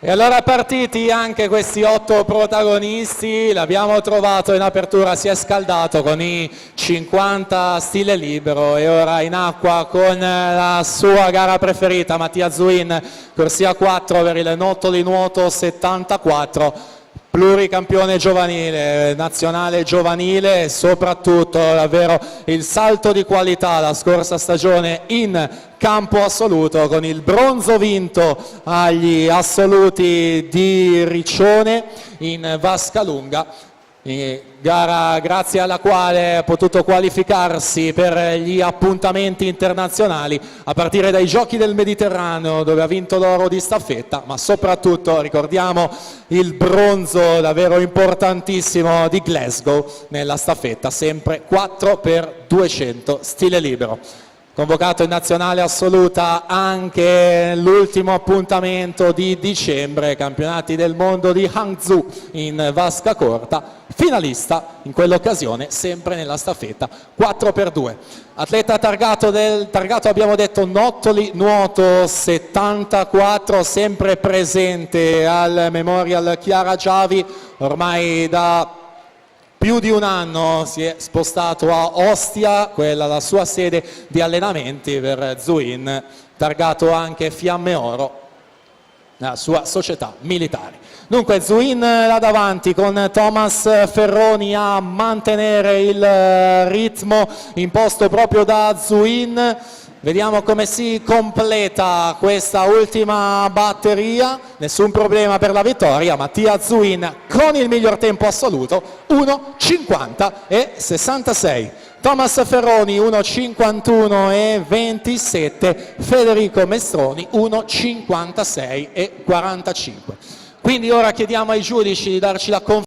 E allora partiti anche questi 8 protagonisti, l'abbiamo trovato in apertura, si è scaldato con i 50 stile libero e ora in acqua con la sua gara preferita, Mattia Zuin, corsia 4 per il Nottoli Nuoto 74. Pluricampione giovanile, nazionale giovanile e soprattutto davvero il salto di qualità la scorsa stagione in campo assoluto con il bronzo vinto agli assoluti di Riccione in vasca lunga. Gara grazie alla quale ha potuto qualificarsi per gli appuntamenti internazionali a partire dai Giochi del Mediterraneo dove ha vinto l'oro di staffetta, ma soprattutto ricordiamo il bronzo davvero importantissimo di Glasgow nella staffetta, sempre 4x200 stile libero. Convocato in nazionale assoluta anche l'ultimo appuntamento di dicembre, campionati del mondo di Hangzhou in vasca corta, finalista in quell'occasione sempre nella staffetta 4x2. Atleta targato abbiamo detto Nottoli Nuoto 74, sempre presente al Memorial Chiara Giavi, ormai da più di un anno si è spostato a Ostia, quella la sua sede di allenamenti per Zuin, targato anche Fiamme Oro, la sua società militare. Dunque Zuin là davanti con Thomas Ferroni a mantenere il ritmo imposto proprio da Zuin. Vediamo come si completa questa ultima batteria, nessun problema per la vittoria, Mattia Zuin con il miglior tempo assoluto, 1:50:66. Thomas Ferroni 1:51:27, Federico Mestroni 1:56:45. Quindi ora chiediamo ai giudici di darci la conferma